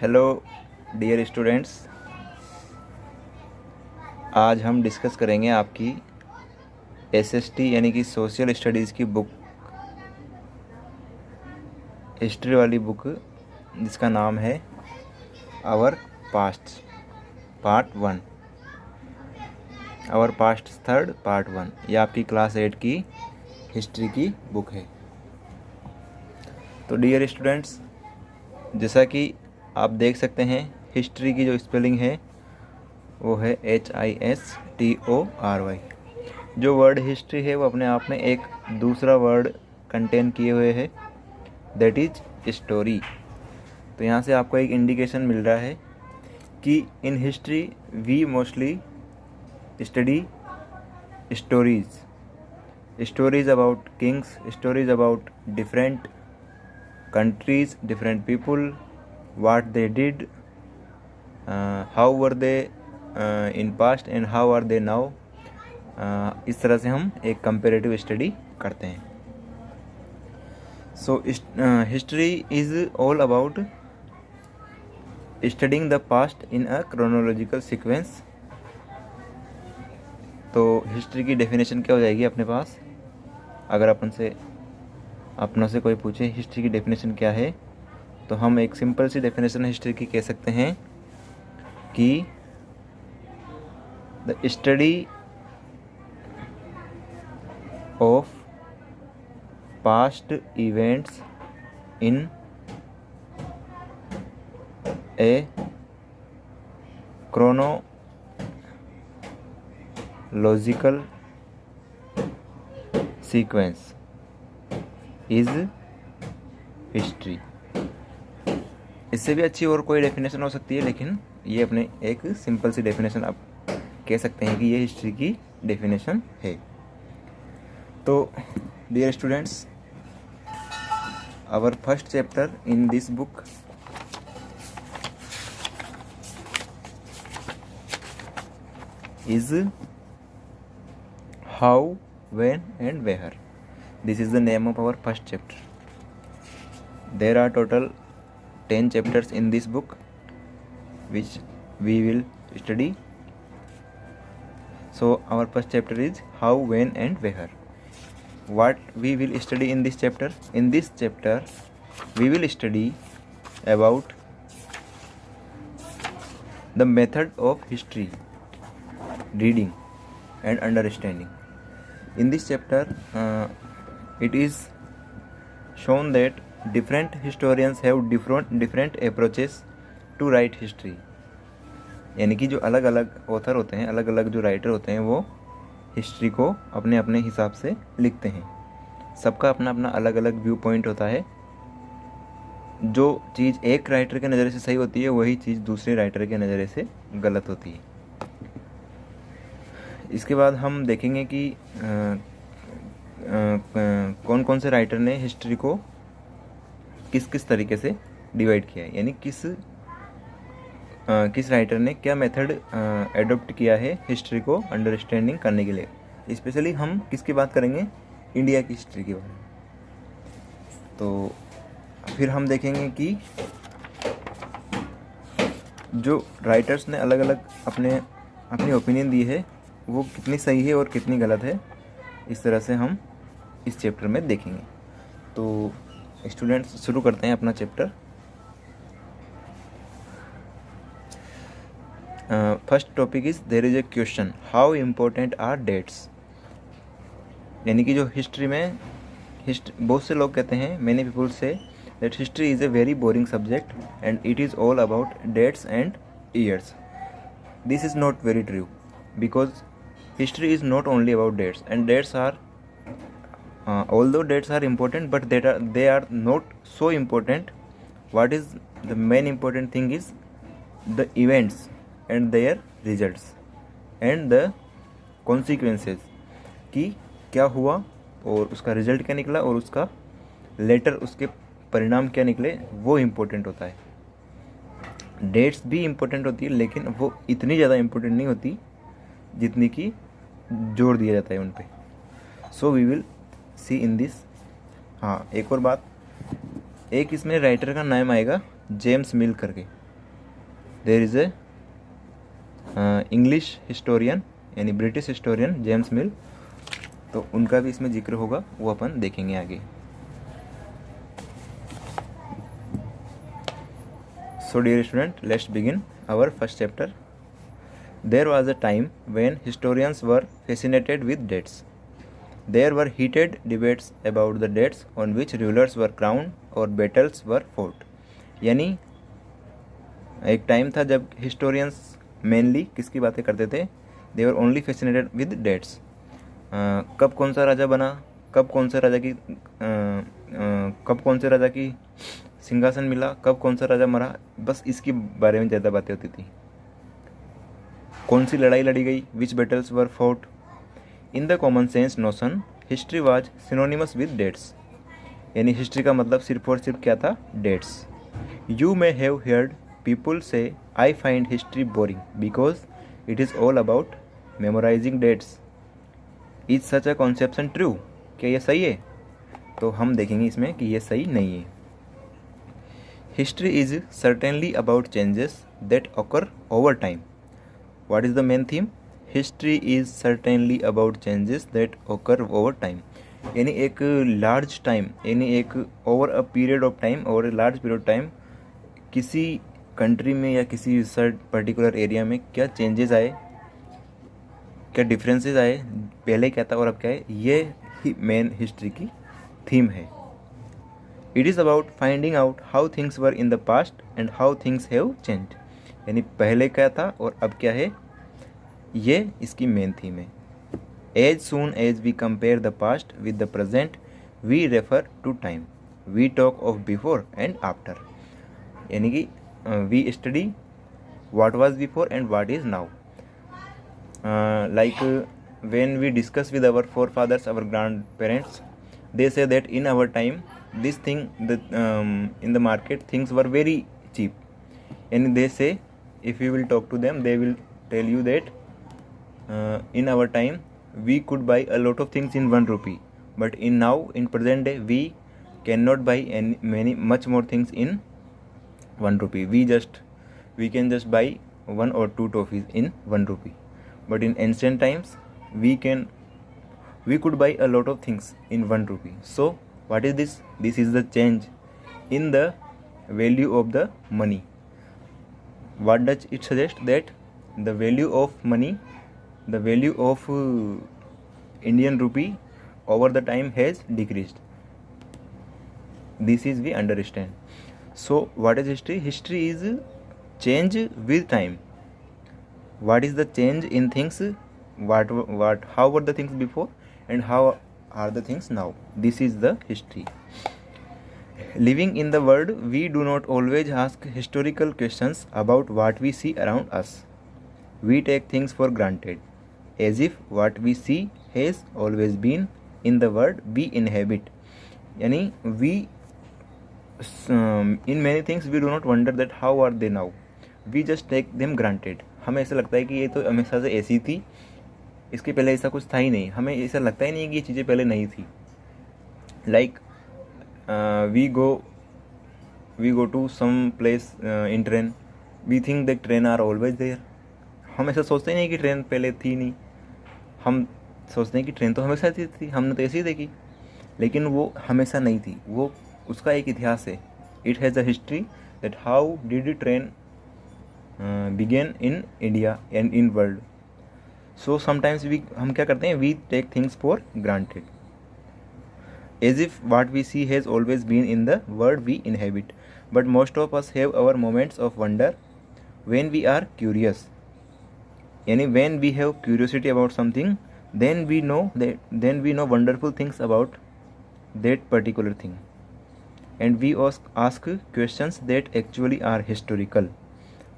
Hello dear students, आज हम discuss करेंगे आपकी एसएसटी यानी कि सोशल स्टडीज़ की बुक, हिस्ट्री वाली बुक, जिसका नाम है our past part 1, our past third part 1। यह आपकी क्लास 8 की हिस्ट्री की बुक है। तो डियर स्टूडेंट्स, जैसा कि आप देख सकते हैं, हिस्ट्री की जो स्पेलिंग है वो है HISTORY। जो वर्ड हिस्ट्री है वो अपने आप में एक दूसरा वर्ड कंटेन किए हुए है, दैट इज स्टोरी। तो यहाँ से आपको एक इंडिकेशन मिल रहा है कि in history we mostly study stories about kings, stories about different countries, different people, what they did, how were they in past and how are they now। इस तरह से हम एक कंपेरेटिव स्टडी करते हैं। So history is all about studying the past in a chronological sequence. तो history की definition क्या हो जाएगी अपने पास? अगर अपनों से कोई पूछे हिस्ट्री की डेफिनेशन क्या है, तो हम एक सिंपल सी डेफिनेशन हिस्ट्री की कह सकते हैं कि the study of past events in A chronological sequence is history. इससे भी अच्छी और कोई डेफिनेशन हो सकती है, लेकिन ये अपने एक सिंपल सी डेफिनेशन आप कह सकते हैं कि ये हिस्ट्री की डेफिनेशन है। तो dear students, our first chapter in this book is how, when and where. This is the name of our first chapter. There are total 10 chapters in this book which we will study. So our first chapter is how, when and where. What we will study in this chapter? In this chapter we will study about the method of history reading and understanding. In this chapter it is shown that different historians have different approaches to write history। यानी कि जो अलग अलग author होते हैं, अलग अलग जो राइटर होते हैं, वो हिस्ट्री को अपने अपने हिसाब से लिखते हैं। सबका अपना अपना अलग अलग व्यू पॉइंट होता है। जो चीज़ एक राइटर के नज़रिए से सही होती है, वही चीज़ दूसरे राइटर के नज़रिए से गलत होती है। इसके बाद हम देखेंगे कि कौन कौन से राइटर ने हिस्ट्री को किस किस तरीके से डिवाइड किया है, यानी किस राइटर ने क्या मेथड एडॉप्ट किया है हिस्ट्री को अंडरस्टैंडिंग करने के लिए। स्पेशली हम किसकी बात करेंगे? इंडिया की हिस्ट्री के बारे में। तो फिर हम देखेंगे कि जो राइटर्स ने अलग अलग अपनी ओपिनियन दी है, वो कितनी सही है और कितनी गलत है। इस तरह से हम इस चैप्टर में देखेंगे। तो स्टूडेंट्स, शुरू करते हैं अपना chapter. First topic is there is a question, how important are dates. यानी कि जो हिस्ट्री में बहुत से लोग कहते हैं, many people say that history is a very boring subject and it is all about dates and years. This is not very true, because history is not only about dates, and dates are although dates are important, but they are not so important. What is the main important thing is the events and their results and the consequences, कि क्या हुआ और उसका result क्या निकला और उसका letter उसके परिणाम क्या निकले, वो इम्पोर्टेंट होता है। डेट्स भी इम्पोर्टेंट होती है, लेकिन वो इतनी ज़्यादा इम्पोर्टेंट नहीं होती जितनी कि जोर दिया जाता है उन पे। So we will see in this. हाँ, एक और बात, एक इसमें राइटर का नाम आएगा जेम्स मिल करके। There is a English historian यानी ब्रिटिश हिस्टोरियन जेम्स मिल, तो उनका भी इसमें जिक्र होगा, वो अपन देखेंगे आगे। So dear student, let's begin our first chapter. There was a time when historians were fascinated with dates. There were heated debates about the dates on which rulers were crowned or battles were fought. यानी एक time था जब historians mainly किसकी बातें करते थे? They were only fascinated with dates. कब कौन सा राजा बना, कब कौन से राजा की सिंहासन मिला, कब कौन सा राजा मरा, बस इसके बारे में ज़्यादा बातें होती थी। कौन सी लड़ाई लड़ी गई, which battles were fought. In the common sense notion history was synonymous with dates, यानी हिस्ट्री का मतलब सिर्फ और सिर्फ क्या था? Dates. You may have heard people say I find history boring because it is all about memorising dates. Is such a conception true? क्या ये सही है? तो हम देखेंगे इसमें कि ये सही नहीं है। History is certainly about changes that occur over time. What is the main theme? History is certainly about changes that occur over time. यानी एक लार्ज टाइम, यानी एक over a period of time, over a large period of time किसी country में या किसी shirt particular area में क्या चेंजेस आए, क्या डिफरेंसेस आए, पहले क्या था और अब क्या है, ये ही मेन हिस्ट्री की थीम है। It is about finding out how things were in the past and how things have changed, यानी पहले क्या था और अब क्या है, ये इसकी मेन थीम है। As soon as we compare the past with the present we refer to time, we talk of before and after, यानी कि we study what was before and what is now. Like when we discuss with our forefathers, our grandparents, they say that in our time this thing in the market things were very cheap, and they say if you will talk to them they will tell you that in our time we could buy a lot of things in 1 rupee, but in present day we cannot buy much more things in 1 rupee. We can just buy 1 or 2 toffees in 1 rupee, but in ancient times we could buy a lot of things in 1 rupee. So what is this? This is the change in the value of the money. What does it suggest? That the value of money, the value of Indian rupee over the time has decreased. This is we understand. So what is history? History is change with time. What is the change in things? How were the things before and how are the things now? This is the history. Living in the world, we do not always ask historical questions about what we see around us. We take things for granted, as if what we see has always been in the world we inhabit. Yani we in many things we do not wonder that how are they now. We just take them granted. हमें ऐसा लगता है कि ये तो हमेशा से ऐसी थी, इसके पहले ऐसा कुछ था ही नहीं, हमें ऐसा लगता ही नहीं कि ये चीज़ें पहले नहीं थी। Like we go to some place in train, we think that train are always there. हम ऐसा सोचते ही नहीं कि ट्रेन पहले थी नहीं, हम सोचते हैं कि ट्रेन तो हमेशा थी, हमने तो ऐसे ही देखी, लेकिन वो हमेशा नहीं थी, वो उसका एक इतिहास है। It has a history that how did train begin in India and in world. So sometimes हम क्या करते हैं, we take things for granted, as if what we see has always been in the world we inhabit, but most of us have our moments of wonder when we are curious, यानी when we have curiosity about something, then we know wonderful things about that particular thing, and we ask questions that actually are historical.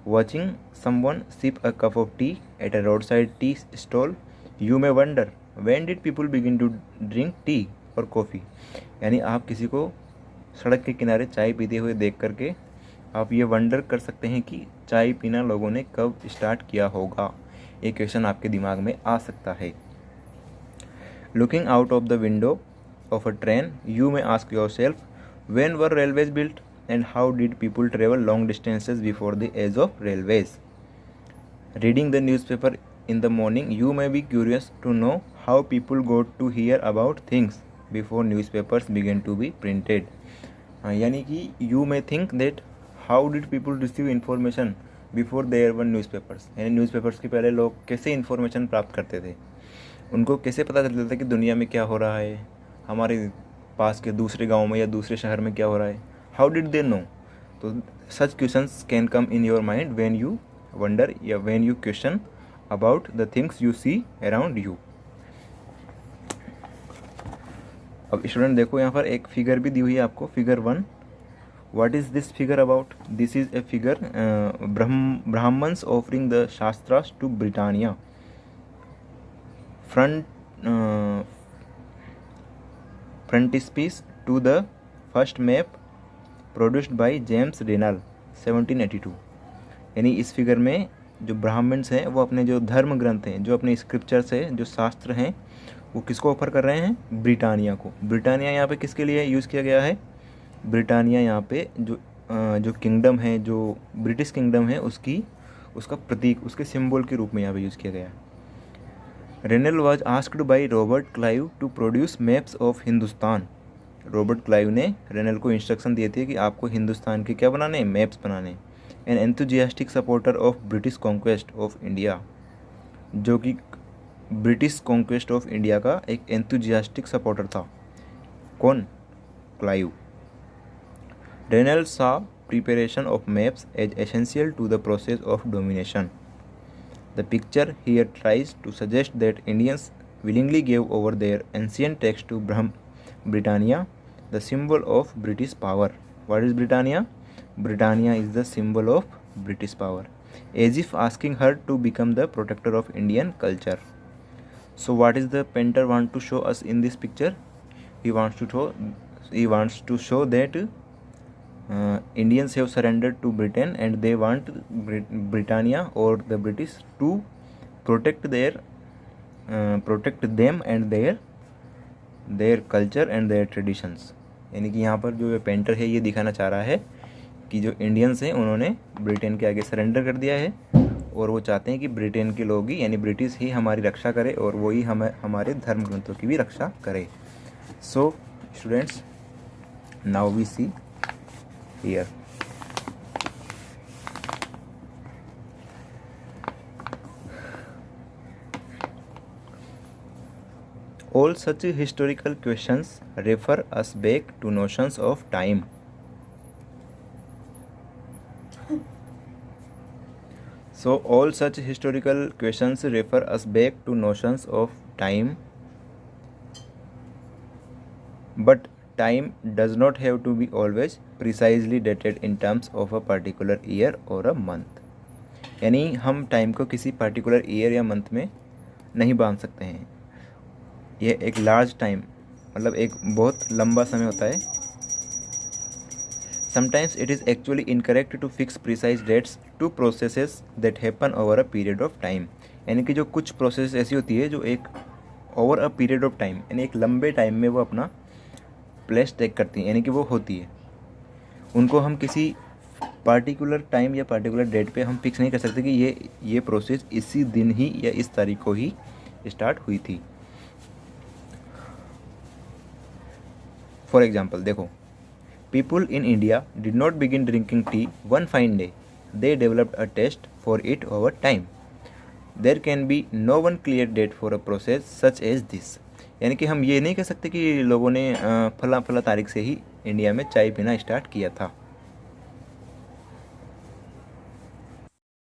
Watching someone sip a cup of tea at a roadside tea stall, you may wonder when did people begin to drink tea or coffee. यानी आप किसी को सड़क के किनारे चाय पीते हुए देख करके आप ये वंडर कर सकते हैं कि चाय पीना लोगों ने कब स्टार्ट किया होगा। ये क्वेश्चन आपके दिमाग में आ सकता है। Looking out of the window of a train, you may ask yourself, when were railways built? and how did people travel long distances before the age of railways? Reading the newspaper in the morning, you may be curious to know how people got to hear about things before newspapers began to be printed. यानी कि you may think that how did people receive information before there were newspapers, यानी newspapers के पहले लोग कैसे information प्राप्त करते थे, उनको कैसे पता चलता था कि दुनिया में क्या हो रहा है, हमारे पास के दूसरे गांव में या दूसरे शहर में क्या हो रहा है, हाउ डिड दे नो. तो such questions can come in your mind when you wonder या when you question about the things you see around you. अब स्टूडेंट देखो, यहाँ पर एक फिगर भी दी हुई है आपको, figure 1. What is this figure about? This is a figure Brahmans offering the shastras to Britannia. frontispiece to the first map produced by James Rennel 1782. यानी इस फिगर में जो ब्राह्मण्स हैं वो अपने जो धर्म ग्रंथ हैं, जो अपने स्क्रिप्चर्स हैं, जो शास्त्र हैं, वो किसको ऑफर कर रहे हैं? ब्रिटानिया को. ब्रिटानिया यहाँ पे किसके लिए यूज़ किया गया है? ब्रिटानिया यहाँ पे जो किंगडम है, जो ब्रिटिश किंगडम है, उसका प्रतीक, उसके सिंबल के रूप में यहाँ पे यूज़ किया गया है. Rennel was asked by Robert Clive to produce maps of Hindustan. Robert Clive ने रेनल को इंस्ट्रक्शन दिए थे कि आपको हिंदुस्तान के क्या बनाने? मैप्स बनाने. An enthusiastic supporter of British conquest of India, जो कि ब्रिटिश कॉन्क्वेस्ट ऑफ इंडिया का एक एंथुजियास्टिक सपोर्टर था. कौन? Clive. Renal saw preparation of maps as essential to the process of domination. The picture here tries to suggest that Indians willingly gave over their ancient text to Britannia, the symbol of British power. What is Britannia? Britannia is the symbol of British power, as if asking her to become the protector of Indian culture. So what is the painter want to show us in this picture? He wants to show that Indians have surrendered to Britain and they want Britannia or the British to protect them and their culture and their traditions. यानी कि यहाँ पर जो ये painter है ये दिखाना चाह रहा है कि जो इंडियंस हैं उन्होंने ब्रिटेन के आगे सरेंडर कर दिया है और वो चाहते हैं कि ब्रिटेन के लोग ही, यानी ब्रिटिश ही हमारी रक्षा करे और वो ही हमारे धर्म ग्रंथों की भी रक्षा करे. So students, now we see here. All such historical questions refer us back to notions of time. So all such historical questions refer us back to notions of time, but time does not have to be always precisely dated in terms of a particular year or a month. यानी हम time को किसी particular year या month में नहीं बांध सकते हैं. यह एक लार्ज टाइम, मतलब एक बहुत लंबा समय होता है. Sometimes it is actually incorrect to fix precise dates to processes that happen over a period of time. यानी कि जो कुछ प्रोसेस ऐसी होती है जो एक over a period of time, यानी एक लंबे टाइम में वो अपना प्लेस टेक करती हैं, यानी कि वो होती है, उनको हम किसी पार्टिकुलर टाइम या पार्टिकुलर डेट पे हम फिक्स नहीं कर सकते कि ये प्रोसेस इसी दिन ही या इस तारीख को ही स्टार्ट हुई थी. फॉर एग्जाम्पल देखो, people in India did not begin drinking tea one fine day, they developed a taste for it over time. There can be no one clear date for a process such as this. यानी कि हम ये नहीं कह सकते कि लोगों ने फला तारीख से ही इंडिया में चाय पीना स्टार्ट किया था.